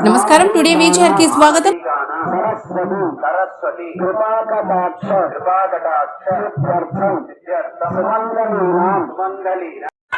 నమస్కారం. Today feature కి స్వాగతం. సరస్వతి కృపాకటాక్ష సుమంగళీ చేస్తాను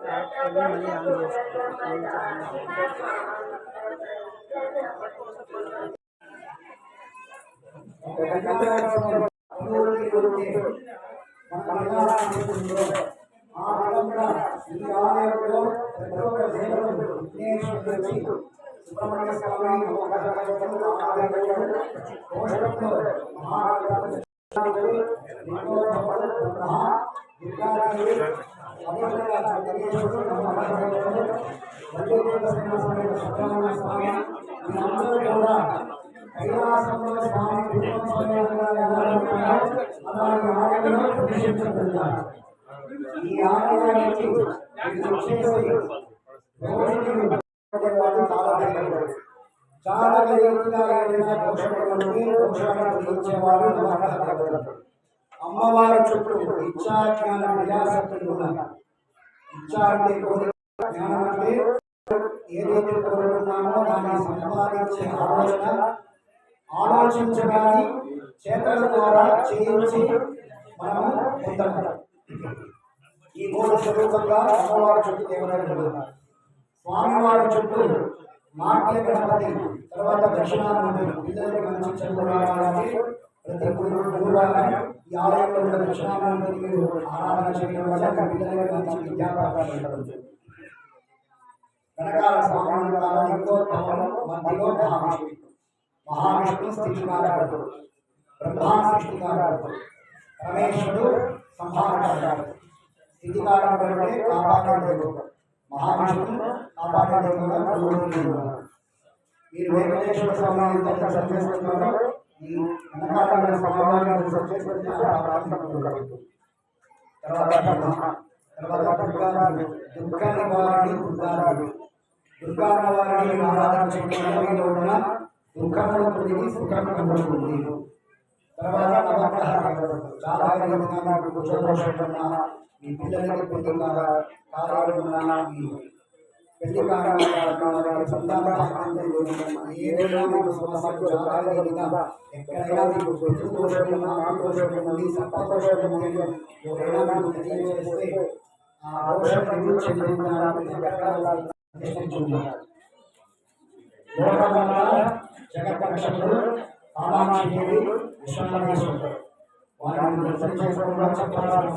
సార్. మళ్ళీ ఆన్ చేసుకోవాలి. ఆ విధంగా ఈ ఆలయంలో ప్రతి ఒక్క దేవుడు విఘ్నేశ్వరుడు సుబ్రహ్మణ్య స్వామి నవగ్రహాలు ఆలయంలో కోశంలో మహాగణపతి దుర్గాదేవి అదేవిధంగా జగదీశ్వరుడు నవగ్రహాలు వల్లీదేవ సమేత సుబ్రహ్మణ్య స్వామి వీరందరూ కూడా కైలాసంలో స్వామి కుటుంబంగా అలాగే ఆలయంలో ప్రతిష్ఠించబడ్డారు. ఈ ఆలయానికి చాలా అమ్మవారి చుట్టూ ఇచ్చాజ్ఞాన విలాసక్తులు ఉన్నారు. ఇచ్చా అంటే జ్ఞానం అంటే ఏదైతే కోరుకున్నామో దాన్ని సంపాదించే ఆలోచించడాన్ని చేతల ద్వారా చేయించి మనము పొందగలం. ఈ మూడు స్వరూపంగా అమ్మవారి చుట్టూ దేవతలు స్వామివారి చుట్టూ నాట్య గణపతి, తర్వాత దక్షిణామూర్తి పిల్లలకి మంచి చదువు రావాలని ప్రతి గురువారం ఈ ఆలయంలో ఉన్న దక్షిణామూర్తిని మీరు ఆరాధన చేయడం వల్ల పిల్లలకి మంచి విద్యాభ్యాసాలు జరుగుతుంది. వెనకాల స్వామి లింగోద్భవం మధ్యలో మహావిష్ణు స్థితికారకుడు, బ్రహ్మా సృష్టికారకుడు, పరమేశ్వరుడు సంహారకారకుడు. స్థితికారకుడు అంటే కాపాడే దేవుడు, మహావిష్ణువు కాపాడే దేవుడుగా కొలువుతున్నాడు. మీరు వెంకటేశ్వర స్వామి ఎంత సంచేస్తున్నారో ఈ వెనకాల స్వామివారిని సంచేస్తుంటే తర్వాత దుర్గా నివారణి దుర్గా నివారణి ఆరాధన చేయడంలో ఉన్న దుఃఖంలో పొంది సుఖం కలుగుతుంది. తర్వాత చాలా కూర్చోబోతున్నా మీ పిల్లలకి పెళ్లి కారాలు ఉన్నా మీ పెళ్లి కారణాలు సంతాన ఏదైనా మీకు సమస్యలు చాలా ఎక్కడైనా మీకు పితృదోషం ఆకుదోషం సర్పదోషం ఎవరైనా మీకు తెలియజేస్తే ఆ దోషం ఎందుకు చెందుతున్నారు జగత్పక్షుడు కామాక్షిదేవి విశ్వనాథేశ్వరుడు వారిని దర్శనం చేసుకోవడం చెప్పాల్సిన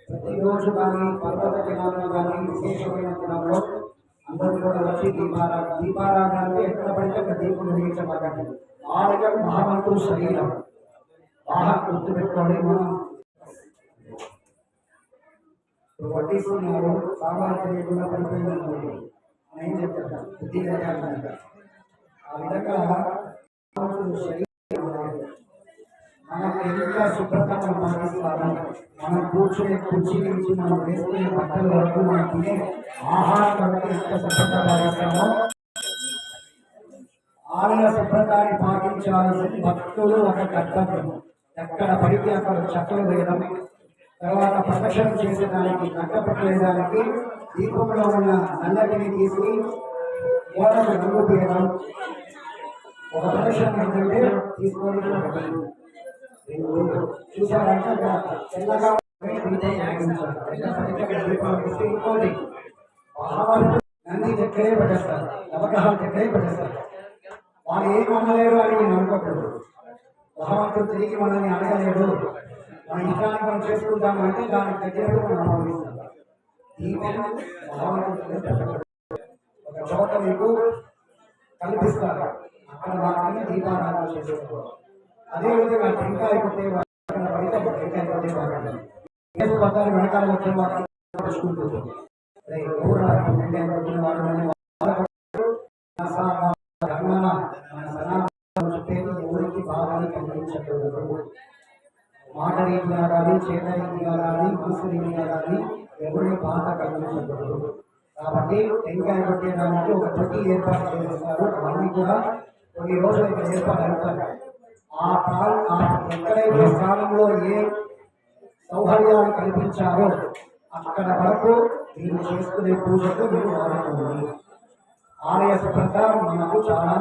ప్రతిరోజు కానీ పర్వత దినాల్లో కానీ విశేషమైన దినాల్లో అందరూ కూడా వచ్చి దీపారాధనకి ఎక్కడ పడితే అక్కడ దీపం వెలిగించబడ్డాడు. ఆలయం మహామంతుడు శరీరం బాగా గుర్తుపెట్టుకోండి. మనం పట్టిస్తున్నారు సామాన్య లేకుండా పడిపోయింది ఏం చెప్తారు బుద్ధిగా ఆ విధంగా మనం ఎంత శుభ్రతను పాటిస్తామో మనం కూర్చునే కుర్చీ నుంచి మనం వేసుకునే బట్టల వరకు మనం తినే ఆహారం వరకు ఎంత శుభ్రత పాటిస్తామో ఆలయ శుభ్రతాన్ని పాటించాల్సిన భక్తులు ఒక కర్తవ్యం. ఎక్కడ పడితే అక్కడ చెక్కలు వేయడం, తర్వాత ప్రదక్షిణ చేసేదానికి కట్టపెట్టేదానికి దీపంలో ఉన్న నల్లటిని తీసి గోడకు రంగు తీయడం. ఒక ప్రదక్షిణ ఏంటంటే తీసుకొని చూసారంటే తెల్లగా ఇంకోటి నంది దగ్గరే పడేస్తారు, నవగ్రహాల దగ్గరే పడేస్తారు. వాళ్ళు ఏం అనలేరు అని నేను అనుకోకూడదు. భగవంతుడు తిరిగి మనల్ని అడగలేడు, మన ఇష్టాన్ని మనం చేసుకుంటాము అంటే దానికి దగ్గర మనం అనుభవిస్తాం. దీపం భగవంతుడు ఒక చోట మీకు కల్పిస్తారు, అక్కడ మాత్రమే దీపారాధన చేసుకోవాలి. అదేవిధంగా టెంకాయ కొట్టేవారు టెంకాయ కొట్టేవారు పదాలు వెనకాల వచ్చే వారు టెంకాయ కొట్టిన వారు ఎవరికి బాధని కలిగించకూడదు. మాట రీతిగా కానీ చేత రీతిగా కానీ మనసు రీతిగా కానీ ఎవరికి బాధ కలిగించకూడదు. కాబట్టి టెంకాయ కొట్టేదానికి ఒక తొట్టి ఏర్పాటు చేస్తారు. అవన్నీ కూడా కొన్ని రోజులు ఇక్కడ ఏర్పాటు అవుతారు. ఎక్కడైతే స్థానంలో ఏ సౌకర్యాలు కల్పించారో అక్కడ వరకు మీరు చేసుకునే పూజకు మీరు వాడుకోండి. ఆలయ శుభ్రత మనకు చాలా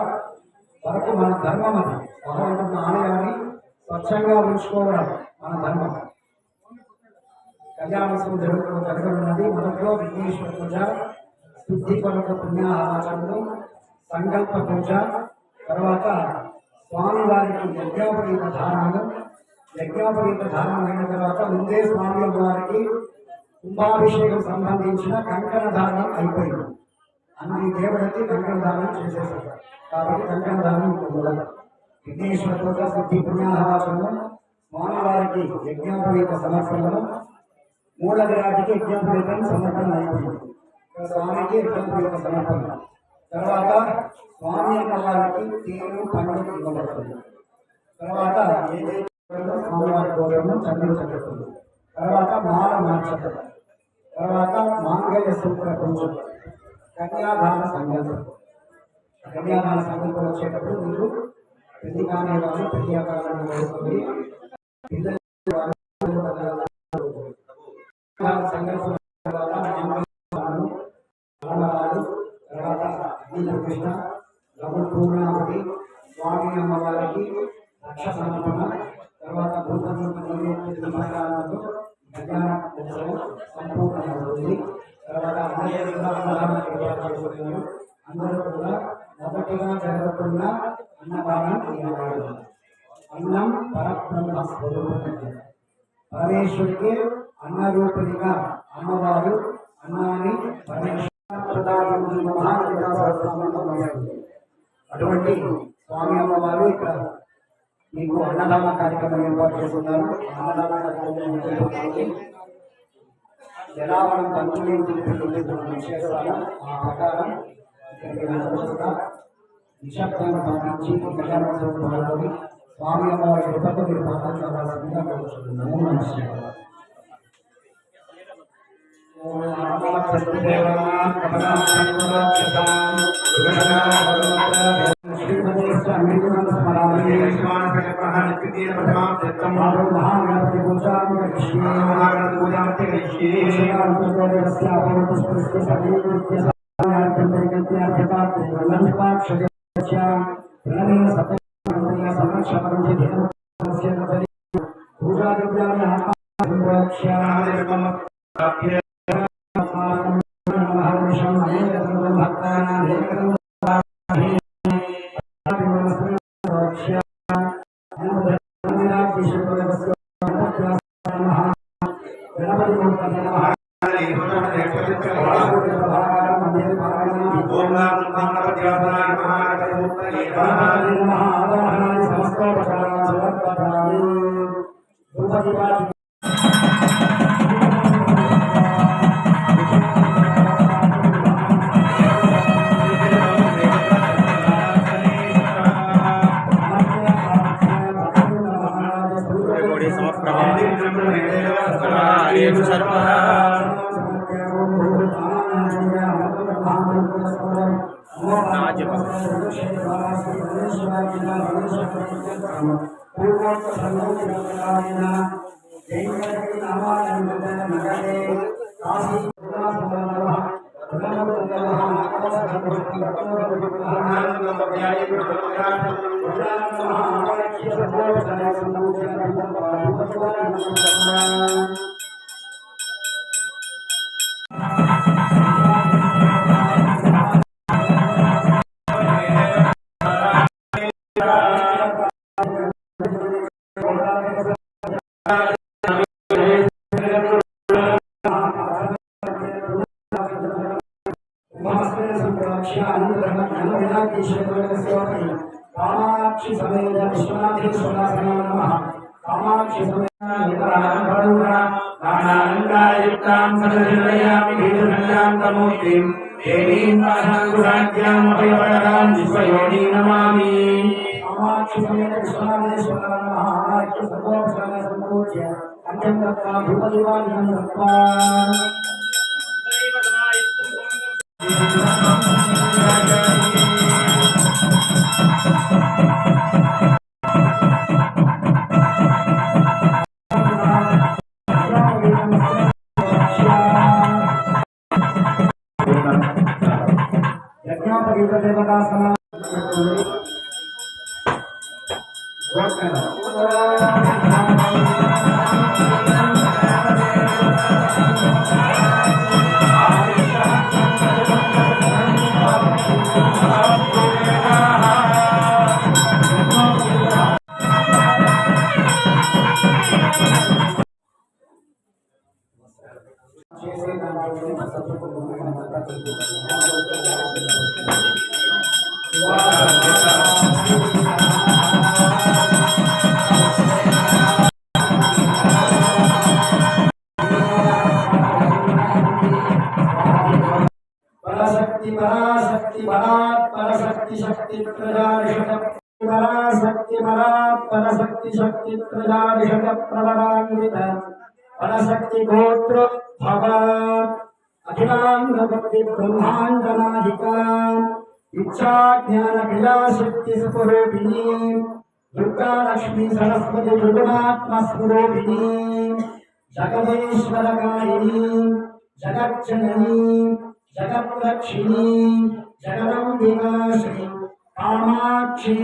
వరకు మన ధర్మం. అది భగవంతుని ఆలయాన్ని స్వచ్ఛంగా ఉంచుకోవడం మన ధర్మం. కళ్యాణోత్సవం జరగనున్నది. మొదట్లో విఘ్నేశ్వర పూజ, శుద్ధి కొరకు పుణ్యాహారాలు, సంకల్ప పూజ, తర్వాత స్వామివారికి యజ్ఞోపవీత ధారణలు. యజ్ఞోపవీత ధారణం అయిన తర్వాత ముందే స్వామి వారికి కుంభాభిషేకం సంబంధించిన కంకణ ధారణం అయిపోయింది. అన్ని దేవుడికి కంకణ దానం చేసేసారు కాబట్టి కంకణ దానం మొదలు. విఘ్నేశ్వర పూజ, శుద్ధి పుణ్యాహారాలు, స్వామివారికి యజ్ఞోపవీత సమర్పణలు, మూల విరాటికి యజ్ఞోపవీతం సమర్పణ అయిపోయింది. స్వామికి యజ్ఞోపవీత సమర్పణ తర్వాత స్వామి అమ్మవారికి తేను పండుగ ఇవ్వబడుతుంది. తర్వాత ఏదైతే స్వామివారి గౌరవం చంద్రుడు. తర్వాత మాల మార్చడం, తర్వాత మాంగళ్య సూత్ర పూజ, కన్యాదాన సంకల్పం. కన్యాదాన సంకల్పం వచ్చేటప్పుడు మీరు పెళ్లి కాని వాళ్ళు పెళ్లి అకాలను కోరుతుంది. సంకల్పం తర్వాత తర్వాత కృష్ణ లఘు పూర్ణావతి, స్వామి అమ్మవారికి రక్ష సమర్పణ, తర్వాత భూపకాలతో కళ్యాణ సంపూర్ణమవుతుంది. తర్వాత అన్నదానం ఏర్పాటు చేసుకున్నారు. అందరూ కూడా మొదటిగా జరుగుతున్న అన్నదానం ఈనాడు. అన్నం పరబ్రహ్మ స్వరూపం. పరమేశ్వరికి అన్నరూపునిగా అమ్మవారు అన్నాన్ని అటువంటి స్వామి అమ్మవారు ఇక్కడ మీకు అన్నదాన కార్యక్రమం ఏర్పాటు చేస్తున్నారు. అన్నదాన కార్యక్రమం ఎలా మనం పంతులు విశేషాలు ఆ ప్రకారం నిశ్శబ్దాన్ని పాటించి కళ్యాణోత్సవం పాల్గొని స్వామి అమ్మవారి కృపకు మీరు పాటించవలసిందిగా కోరుతున్నాము. నమస్కారం. कामाक्षि समेत विश्वनाथेश्वराय नमः। कामाक्षि समेत नानालङ्कारयुक्तां सर्वहृदयामि भीतसंज्ञां तमोतिं देवीं पाशाङ्कुराढ्यां अभयवरदां विश्वयोनिं नमामि। कामाक्षि समेत विश्वनाथेश्वराय नमः। कामाक्षि सर्वोपचाराय सम्पूज्य अन्यं दत्त्वा भूपतिवादिनं दत्त्वा దేవతాసన పరాశక్తి పరాశక్తి పరాత్ పరశక్తి శక్తి ప్రజారిషట పరాశక్తి పరాత్ పరశక్తి శక్తి ప్రజారిషట ప్రవరాన్విత పరశక్తి గోత్ర భవాన్ అఖిలాంగ భక్తి బ్రహ్మాండనాధికా ఇచ్చా జ్ఞాన క్రియాశక్తి స్వరూపిణీ దుర్గా లక్ష్మీ సరస్వతి త్రిగుణాత్మ స్వరూపిణీ జగదీశ్వరకారిణీ జగజ్జననీ జగత్రక్షిణీ జగదంబికా శ్రీ కామాక్షి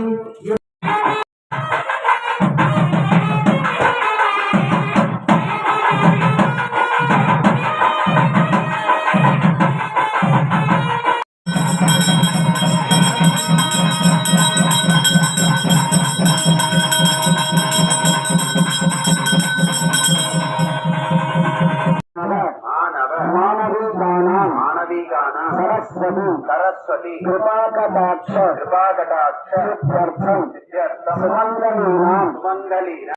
సరస్వతి కృపాకటాక్ష కృపాకటాక్షర్థం సుమంగళీనా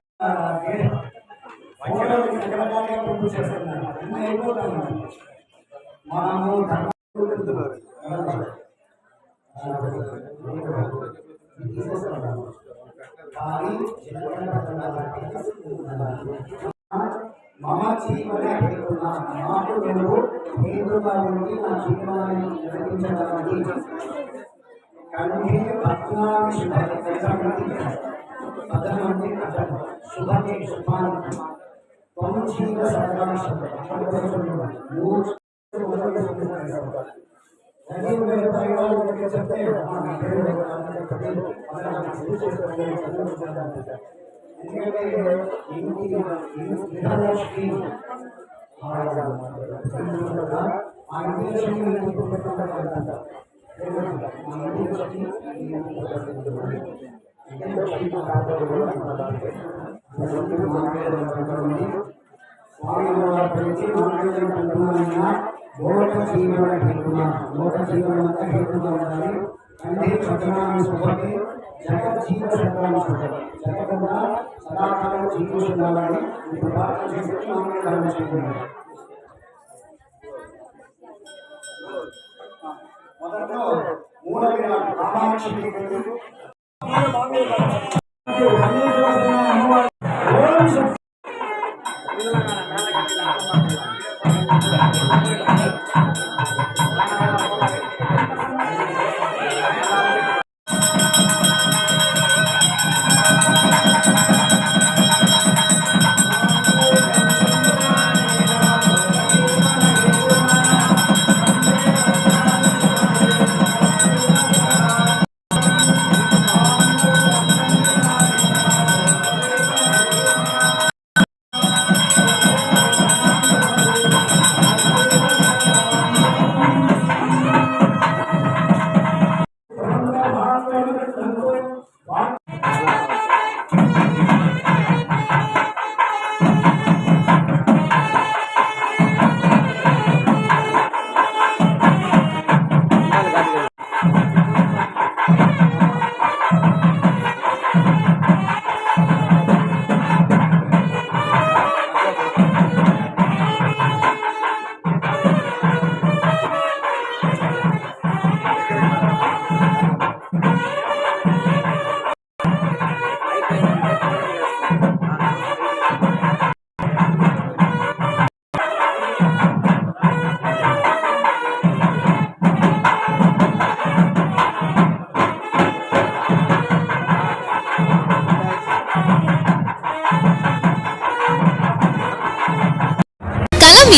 మమ జీవనే పెట్టుకున్నా నాకు నువ్వు హేతుగా ఉండి నా జీవనాన్ని నిర్వహించడానికి కంఠే పద్నాలుగు శుభాన్ని శుభమే శుభాన్ని త్వం జీవ సర్వాంశం చెప్తే ఎందుకంటే విధానలక్ష్మి ఆ లోక జీవన హేతున లోక జీవనంతా హేతుగా ఉండాలి అంటే పద్నాలుగు శుభకి జగజ్జీవ సత్వాన్ని శుభకి జగదంతా సదాకాలం జీవిస్తూ ఉండాలని ఇప్పుడు ప్రార్థన చేసి నామకరణ చేస్తున్నారు. మొదట్లో మూల విరాట్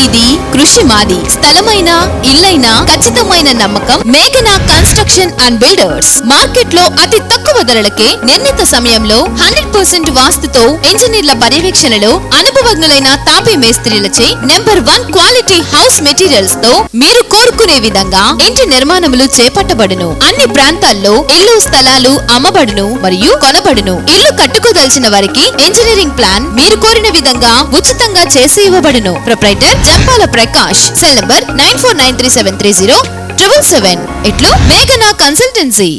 మీది, కృషి మాది. స్థలమైన, ఇల్లైనా ఖచ్చితమైన నమ్మకం మేఘనా కన్స్ట్రక్షన్ అండ్ బిల్డర్స్. మార్కెట్ లో అతి తక్కువ ధరలకే నిర్ణీత సమయంలో 100% వాస్తుతో ఇంజనీర్ల పర్యవేక్షణలో అనుభవజ్ఞులైన తాపీ మేస్త్రీలచే నెంబర్ 1 క్వాలిటీ హౌస్ మెటీరియల్స్ తో మీరు కోరుకునే విధంగా ఇంటి నిర్మాణములు చేపట్టబడును. అన్ని ప్రాంతాల్లో ఇల్లు స్థలాలు అమ్మబడును మరియు కొనబడును. ఇల్లు కట్టుకోదలిచిన వారికి ఇంజనీరింగ్ ప్లాన్ మీరు కోరిన విధంగా ఉచితంగా చేసి ఇవ్వబడును. Proprietor Jampala Prakash. Cell number 9493730777. ఇట్లు మేఘనా కన్సల్టెన్సీ.